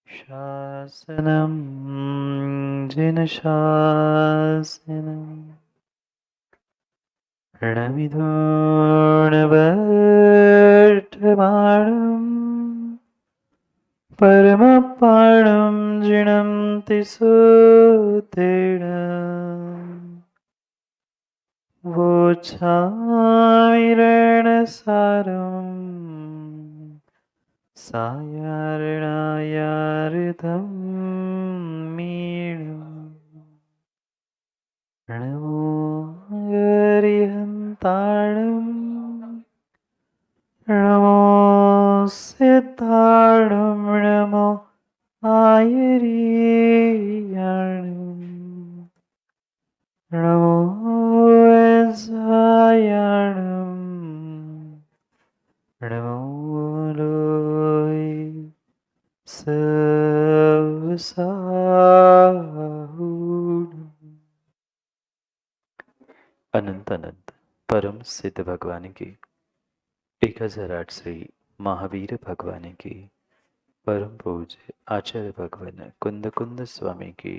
शासनं जिनशासनं रणविधूणवर्तमानं परमपाणं जिणन्ति सुतेन वोच्छामिरणसारं सायार्णायार्धं मीळम् नमो हरिहन्ताणं नमो सिद्धाणं नमो आयर्याणं नमो वज्रायाणं नमो लोय सर्वसाहुणम्। अनंत अनंत परम सिद्ध भगवान की 1008 श्री महावीर भगवान की परम पूज्य आचार्य भगवान कुंद कुंद स्वामी की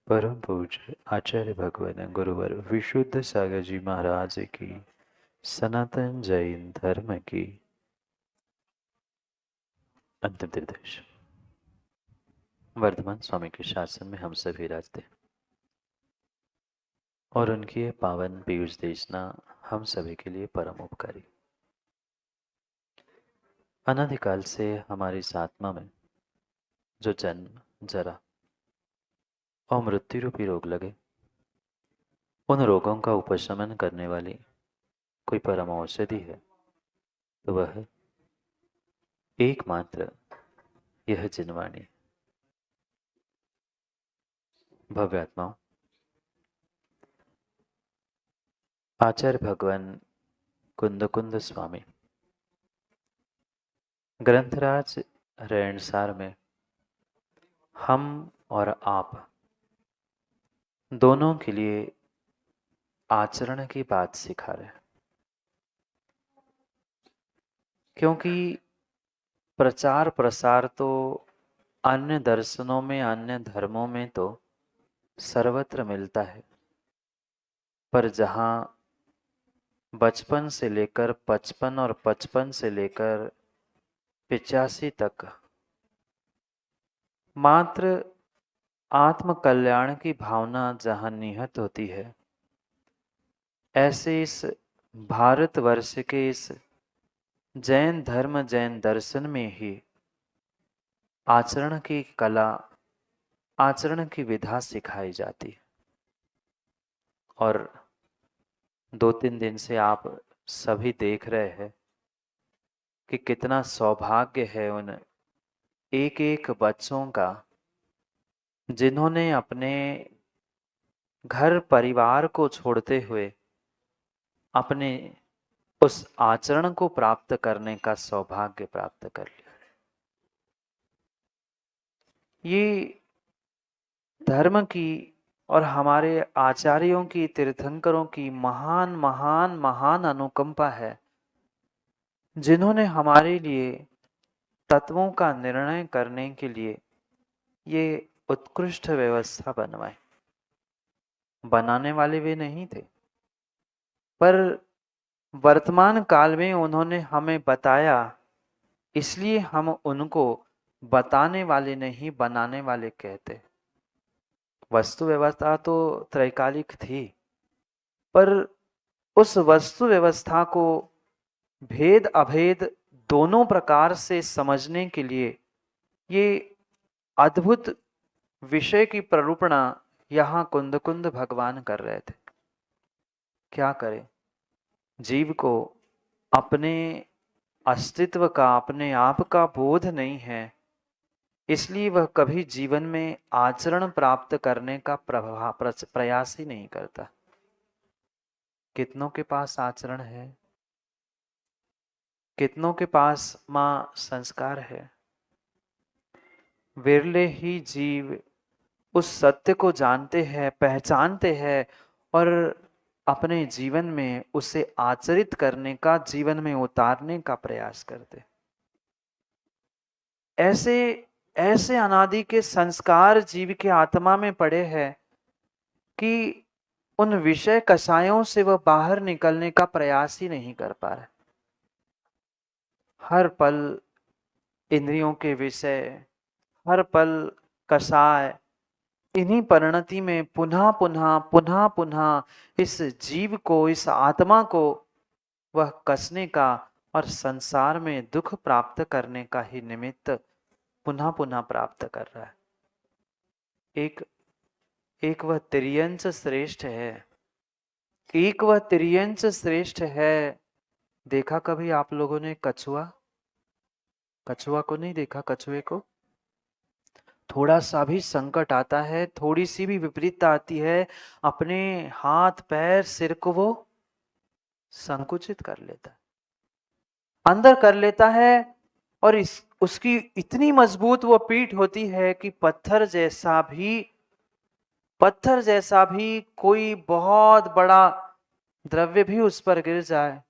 परम पूज्य आचार्य भगवान गुरुवर विशुद्ध सागर जी महाराज की सनातन जैन धर्म की अंतिम निर्देश। वर्धमान स्वामी के शासन में हम सभी रहते और उनकी ये पावन पीयूष देशना हम सभी के लिए परम उपकारी। अनादिकाल से हमारी इस आत्मा में जो जन्म जरा और मृत्यु रूपी रोग लगे, उन रोगों का उपशमन करने वाली कोई परम औषधि है तो वह एकमात्र यह जिनवाणी। भव्य आत्माओं, आचार्य भगवान कुंद कुंद स्वामी ग्रंथराज रेणसार में हम और आप दोनों के लिए आचरण की बात सिखा रहे हैं, क्योंकि प्रचार प्रसार तो अन्य दर्शनों में अन्य धर्मों में तो सर्वत्र मिलता है, पर जहाँ बचपन से लेकर 55 और 55 से लेकर 85 तक मात्र आत्म कल्याण की भावना जहाँ निहित होती है, ऐसे इस भारतवर्ष के इस जैन धर्म जैन दर्शन में ही आचरण की कला, आचरण की विधा सिखाई जाती है। और 2-3 दिन से आप सभी देख रहे हैं कि कितना सौभाग्य है उन एक एक बच्चों का जिन्होंने अपने घर परिवार को छोड़ते हुए अपने उस आचरण को प्राप्त करने का सौभाग्य प्राप्त कर लिया। ये धर्म की और हमारे आचार्यों की, तीर्थंकरों की महान महान महान अनुकंपा है, जिन्होंने हमारे लिए तत्वों का निर्णय करने के लिए ये उत्कृष्ट व्यवस्था बनवाई। बनाने वाले वे नहीं थे, पर वर्तमान काल में उन्होंने हमें बताया, इसलिए हम उनको बताने वाले नहीं बनाने वाले कहते। वस्तु व्यवस्था तो त्रैकालिक थी, पर उस वस्तु व्यवस्था को भेद अभेद दोनों प्रकार से समझने के लिए ये अद्भुत विषय की प्ररूपणा यहाँ कुंद कुंद भगवान कर रहे थे। क्या करें, जीव को अपने अस्तित्व का, अपने आप का बोध नहीं है, इसलिए वह कभी जीवन में आचरण प्राप्त करने का प्रयास ही नहीं करता। कितनों के पास आचरण है, कितनों के पास मां संस्कार है। विरले ही जीव उस सत्य को जानते हैं, पहचानते हैं और अपने जीवन में उसे आचरित करने का, जीवन में उतारने का प्रयास करते। ऐसे ऐसे अनादि के संस्कार जीव के आत्मा में पड़े हैं कि उन विषय कषायों से वह बाहर निकलने का प्रयास ही नहीं कर पा रहा। हर पल इंद्रियों के विषय, हर पल कषाय, इन्हीं परिणति में पुनः पुनः पुनः पुनः इस जीव को, इस आत्मा को वह कसने का और संसार में दुख प्राप्त करने का ही निमित्त पुनः पुनः प्राप्त कर रहा है। एक वह तिर्यंच श्रेष्ठ है, एक वह तिर्यंच श्रेष्ठ है। देखा कभी आप लोगों ने कछुआ? कछुआ को नहीं देखा? कछुए को थोड़ा सा भी संकट आता है, थोड़ी सी भी विपरीतता आती है, अपने हाथ पैर सिर को वो संकुचित कर लेता है, अंदर कर लेता है और उसकी इतनी मजबूत वो पीठ होती है कि पत्थर जैसा भी कोई बहुत बड़ा द्रव्य भी उस पर गिर जाए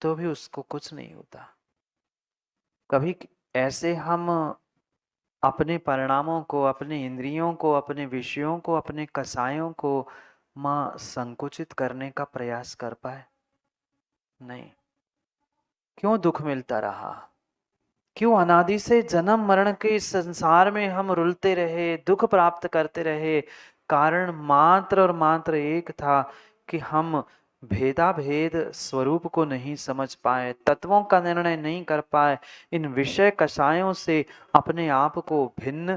तो भी उसको कुछ नहीं होता। कभी ऐसे हम अपने परिणामों को, अपने इंद्रियों को, अपने विषयों को, अपने कसायों को मां संकुचित करने का प्रयास कर पाए? नहीं। क्यों दुख मिलता रहा? क्यों अनादि से जन्म मरण के इस संसार में हम रुलते रहे, दुख प्राप्त करते रहे? कारण मात्र और मात्र एक था कि हम भेदा भेद स्वरूप को नहीं समझ पाए, तत्वों का निर्णय नहीं कर पाए, इन विषय कषायों से अपने आप को भिन्न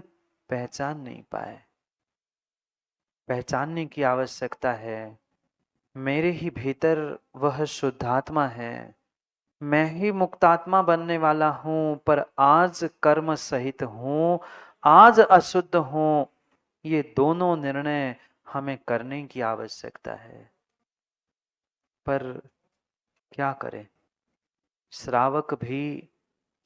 पहचान नहीं पाए। पहचानने की आवश्यकता है। मेरे ही भीतर वह शुद्धात्मा है, मैं ही मुक्तात्मा बनने वाला हूं, पर आज कर्म सहित हूं, आज अशुद्ध हूं। ये दोनों निर्णय हमें करने की आवश्यकता है। पर क्या करें? श्रावक भी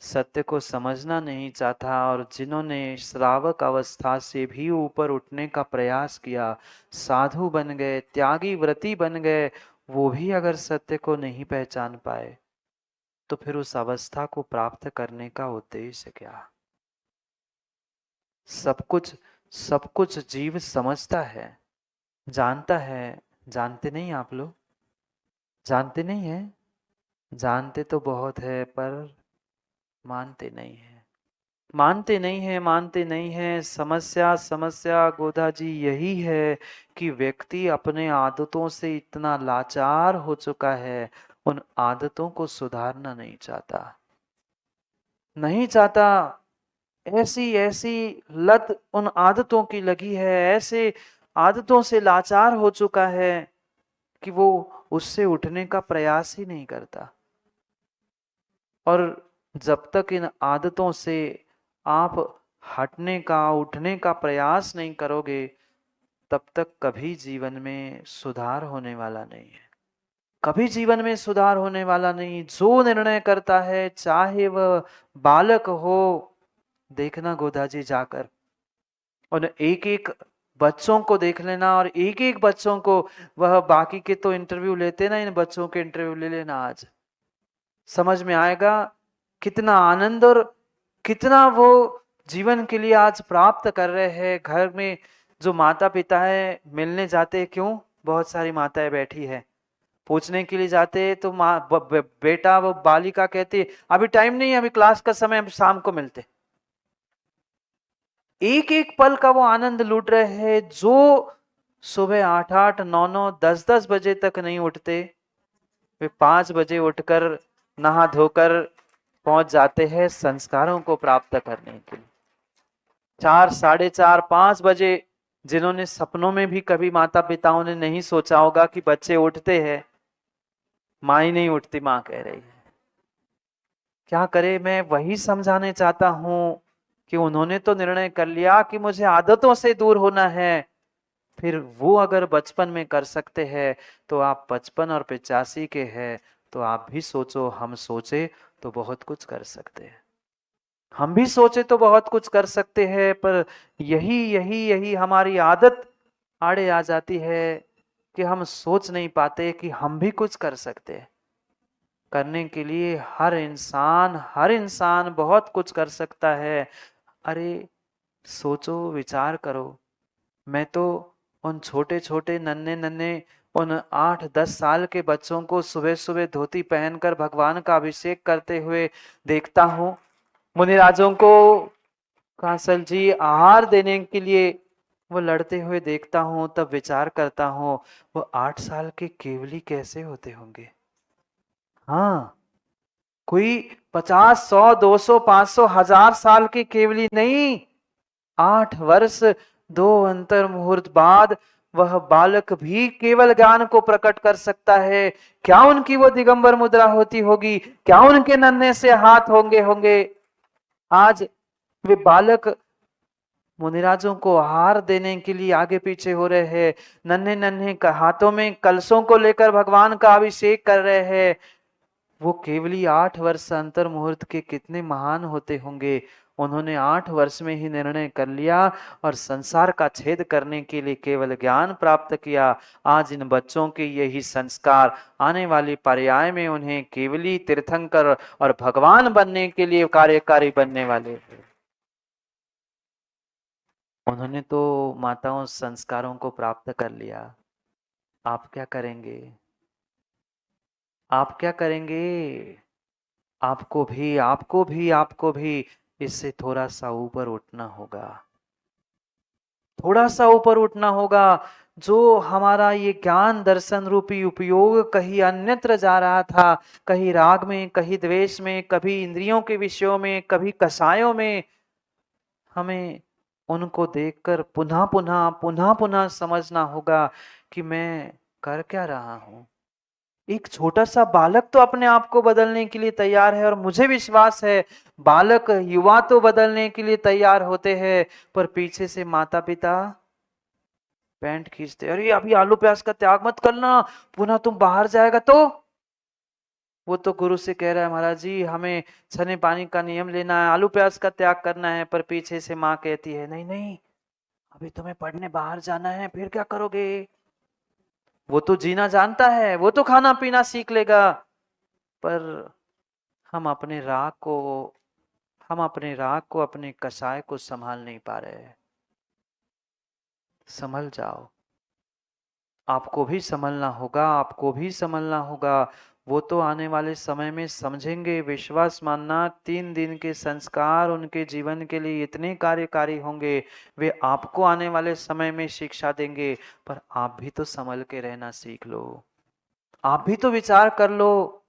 सत्य को समझना नहीं चाहता और जिन्होंने श्रावक अवस्था से भी ऊपर उठने का प्रयास किया, साधु बन गए, त्यागी व्रती बन गए, वो भी अगर सत्य को नहीं पहचान पाए तो फिर उस अवस्था को प्राप्त करने का उद्देश्य क्या? सब कुछ जीव समझता है, जानता है। जानते नहीं आप लोग? जानते नहीं है? जानते तो बहुत है पर मानते नहीं है। मानते नहीं है, मानते नहीं है। समस्या समस्या गोधा जी यही है कि व्यक्ति अपने आदतों से इतना लाचार हो चुका है, उन आदतों को सुधारना नहीं चाहता, नहीं चाहता। ऐसी ऐसी लत उन आदतों की लगी है, ऐसे आदतों से लाचार हो चुका है कि वो उससे उठने का प्रयास ही नहीं करता। और जब तक इन आदतों से आप हटने का, उठने का प्रयास नहीं करोगे, तब तक कभी जीवन में सुधार होने वाला नहीं है। कभी जीवन में सुधार होने वाला नहीं। जो निर्णय करता है, चाहे वह बालक हो, देखना गोधा जी जाकर और एक एक बच्चों को देख लेना, और एक एक बच्चों को, वह बाकी के तो इंटरव्यू लेते ना, इन बच्चों के इंटरव्यू ले लेना। आज समझ में आएगा कितना आनंद और कितना वो जीवन के लिए आज प्राप्त कर रहे हैं। घर में जो माता पिता है मिलने जाते, क्यों? बहुत सारी माताएं बैठी है, पूछने के लिए जाते तो बेटा वो बालिका कहती अभी टाइम नहीं है, अभी क्लास का समय, हम शाम को मिलते। एक एक पल का वो आनंद लूट रहे हैं। जो सुबह 8-8, 9-9, 10-10 बजे तक नहीं उठते, वे 5 बजे उठकर नहा धोकर पहुंच जाते हैं संस्कारों को प्राप्त करने के लिए। 4, 4:30, 5 बजे, जिन्होंने सपनों में भी कभी माता पिताओं ने नहीं सोचा होगा कि बच्चे उठते हैं, माँ ही नहीं उठती, माँ कह रही है। क्या करे? मैं वही समझाने चाहता हूं कि उन्होंने तो निर्णय कर लिया कि मुझे आदतों से दूर होना है। फिर वो अगर बचपन में कर सकते हैं तो आप 55 और 85 के हैं, तो आप भी सोचो, हम सोचे तो बहुत कुछ कर सकते हैं। हम भी सोचे तो बहुत कुछ कर सकते हैं, पर यही यही यही हमारी आदत आड़े आ जाती है कि हम सोच नहीं पाते कि हम भी कुछ कर सकते हैं। करने के लिए हर इंसान बहुत कुछ कर सकता है। अरे सोचो, विचार करो। मैं तो उन छोटे छोटे नन्हे नन्हे उन 8-10 साल के बच्चों को सुबह सुबह धोती पहनकर भगवान का अभिषेक करते हुए देखता हूँ। मुनिराजों को कांसल जी आहार देने के लिए वो लड़ते हुए देखता हूँ, तब विचार करता हूँ वो 8 साल के केवली कैसे होते होंगे। हाँ, कोई 50, 100, 200, 500, 1000 साल की केवली नहीं, 8 वर्ष 2 अंतर मुहूर्त बाद वह बालक भी केवल ज्ञान को प्रकट कर सकता है। क्या उनकी वो दिगंबर मुद्रा होती होगी, क्या उनके नन्हे से हाथ होंगे होंगे। आज वे बालक मुनिराजों को आहार देने के लिए आगे पीछे हो रहे हैं, नन्हे नन्हे हाथों में कलशों को लेकर भगवान का अभिषेक कर रहे हैं। वो केवली 8 वर्ष अंतर मुहूर्त के कितने महान होते होंगे। उन्होंने 8 वर्ष में ही निर्णय कर लिया और संसार का छेद करने के लिए केवल ज्ञान प्राप्त किया। आज इन बच्चों के यही संस्कार आने वाली पर्याय में उन्हें केवली तीर्थंकर और भगवान बनने के लिए कार्यकारी बनने वाले हैं। उन्होंने तो माताओं संस्कारों को प्राप्त कर लिया। आप क्या करेंगे? आप क्या करेंगे? आपको भी इससे थोड़ा सा ऊपर उठना होगा। थोड़ा सा ऊपर उठना होगा। जो हमारा ये ज्ञान दर्शन रूपी उपयोग कहीं अन्यत्र जा रहा था, कहीं राग में, कहीं द्वेष में, कभी इंद्रियों के विषयों में, कभी कषायों में, हमें उनको देखकर पुनः पुनः समझना होगा कि मैं कर क्या रहा हूं। एक छोटा सा बालक तो अपने आप को बदलने के लिए तैयार है, और मुझे विश्वास है बालक युवा तो बदलने के लिए तैयार होते हैं, पर पीछे से माता पिता पैंट खींचते, अरे अभी आलू प्याज का त्याग मत करना, पुनः तुम बाहर जाएगा तो। वो तो गुरु से कह रहा है महाराज जी हमें छने पानी का नियम लेना है, आलू प्याज का त्याग करना है, पर पीछे से माँ कहती है नहीं नहीं, अभी तुम्हें पढ़ने बाहर जाना है, फिर क्या करोगे। वो तो जीना जानता है, वो तो खाना पीना सीख लेगा, पर हम अपने राग को अपने कसाय को संभाल नहीं पा रहे हैं। संभल जाओ। आपको भी संभलना होगा, आपको भी संभलना होगा। वो तो आने वाले समय में समझेंगे। विश्वास मानना, 3 दिन के संस्कार उनके जीवन के लिए इतने कार्यकारी होंगे, वे आपको आने वाले समय में शिक्षा देंगे। पर आप भी तो संभल के रहना सीख लो। आप भी तो विचार कर लो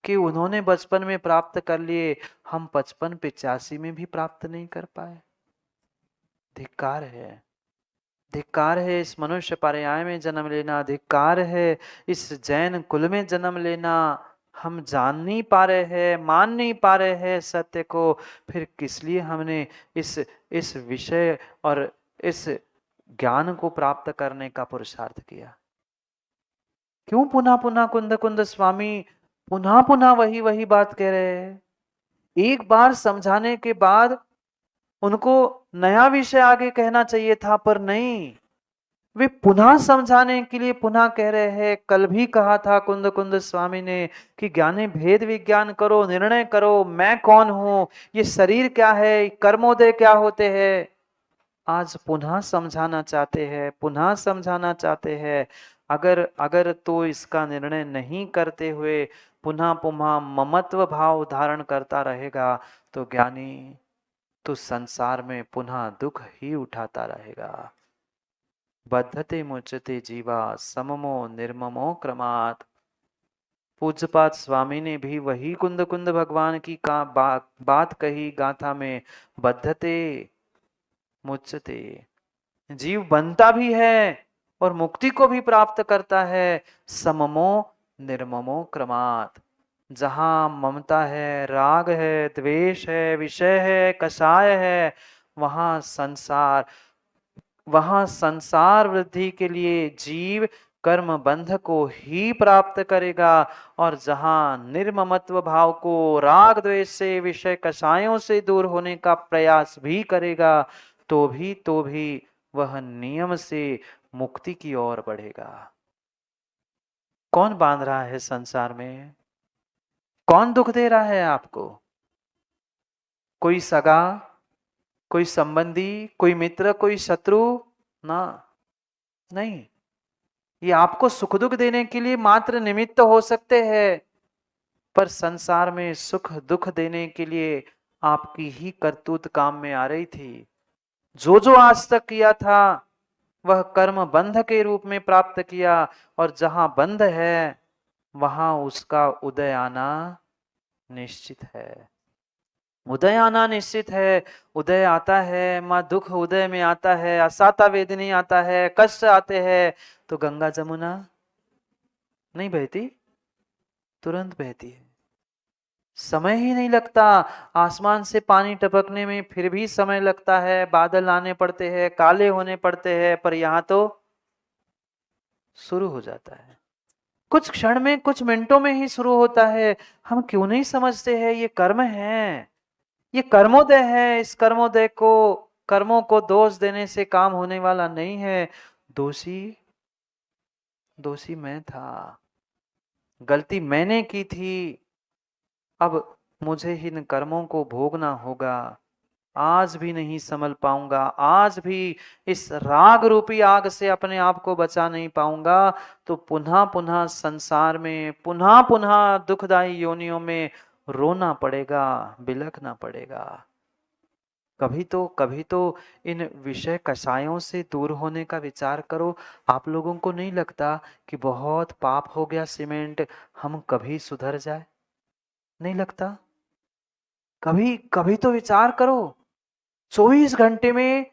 कि उन्होंने बचपन में प्राप्त कर लिए, हम 55-85 में भी प्राप्त नहीं कर पाए। धिक्कार है, धिक्कार है इस मनुष्य पर्याय में जन्म लेना, धिक्कार है इस जैन कुल में जन्म लेना। हम जान नहीं पा रहे हैं, मान नहीं पा रहे हैं सत्य को, फिर किस लिए हमने इस विषय और इस ज्ञान को प्राप्त करने का पुरुषार्थ किया। क्यों पुनः पुनः कुंद कुंद स्वामी पुनः पुनः वही वही बात कह रहे हैं। एक बार समझाने के बाद उनको नया विषय आगे कहना चाहिए था, पर नहीं, वे पुनः समझाने के लिए पुनः कह रहे हैं। कल भी कहा था कुंद कुंद स्वामी ने कि ज्ञानी भेद विज्ञान करो, निर्णय करो, मैं कौन हूं, ये शरीर क्या है, कर्मोदय क्या होते हैं। आज पुनः समझाना चाहते हैं, पुनः समझाना चाहते हैं। अगर अगर तो इसका निर्णय नहीं करते हुए पुनः पुनः ममत्व भाव धारण करता रहेगा, तो ज्ञानी तो संसार में पुनः दुख ही उठाता रहेगा। बद्धते मुचते जीवा सममो निर्ममो क्रमात्। पूज्यपाद स्वामी ने भी वही कुंद कुंद भगवान की बात कही गाथा में। बद्धते मुचते, जीव बनता भी है और मुक्ति को भी प्राप्त करता है। सममो निर्ममो क्रमात्। जहां ममता है, राग है, द्वेष है, विषय है, कषाय है, वहां संसार वृद्धि के लिए जीव कर्म बंध को ही प्राप्त करेगा। और जहां निर्ममत्व भाव को राग द्वेष से विषय कषायों से दूर होने का प्रयास भी करेगा, तो भी वह नियम से मुक्ति की ओर बढ़ेगा। कौन बांध रहा है संसार में? कौन दुख दे रहा है आपको? कोई सगा, कोई संबंधी, कोई मित्र, कोई शत्रु? ना, नहीं। ये आपको सुख दुख देने के लिए मात्र निमित्त हो सकते हैं, पर संसार में सुख दुख देने के लिए आपकी ही करतूत काम में आ रही थी। जो जो आज तक किया था वह कर्म बंध के रूप में प्राप्त किया, और जहां बंध है वहां उसका उदय आना निश्चित है। उदय आना निश्चित है। उदय आता है, माँ दुख उदय में आता है, असाता वेदनी आता है, कष्ट आते हैं, तो गंगा जमुना नहीं बहती? तुरंत बहती है। समय ही नहीं लगता। आसमान से पानी टपकने में फिर भी समय लगता है, बादल आने पड़ते हैं, काले होने पड़ते हैं, पर यहां तो शुरू हो जाता है। कुछ क्षण में, कुछ मिनटों में ही शुरू होता है। हम क्यों नहीं समझते हैं? ये कर्म है, ये कर्मोदय है। इस कर्मोदय को, कर्मों को दोष देने से काम होने वाला नहीं है। दोषी दोषी मैं था, गलती मैंने की थी। अब मुझे इन कर्मों को भोगना होगा। आज भी नहीं संभल पाऊंगा, आज भी इस राग रूपी आग से अपने आप को बचा नहीं पाऊंगा, तो पुनः पुनः संसार में, पुनः पुनः दुखदायी योनियों में रोना पड़ेगा, बिलखना पड़ेगा। कभी तो इन विषय कषायों से दूर होने का विचार करो। आप लोगों को नहीं लगता कि बहुत पाप हो गया सीमेंट, हम कभी सुधर जाए? नहीं लगता? कभी कभी तो विचार करो। 24 घंटे में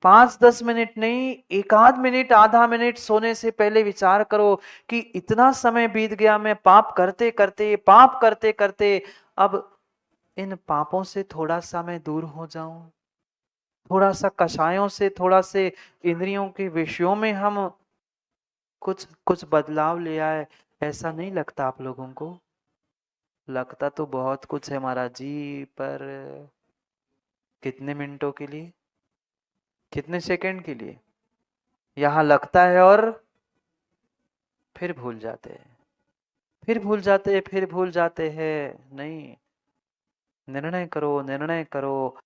5-10 मिनट नहीं, एक आध मिनट, आधा मिनट सोने से पहले विचार करो कि इतना समय बीत गया, मैं पाप करते करते, पाप करते करते, अब इन पापों से थोड़ा सा मैं दूर हो जाऊं, थोड़ा सा कषायों से, थोड़ा से इंद्रियों के विषयों में हम कुछ कुछ बदलाव ले आए। ऐसा नहीं लगता आप लोगों को? लगता तो बहुत कुछ है महाराज जी, पर कितने मिनटों के लिए, कितने सेकंड के लिए यहां लगता है, और फिर भूल जाते हैं, फिर भूल जाते हैं, फिर भूल जाते हैं। नहीं, निर्णय करो, निर्णय करो।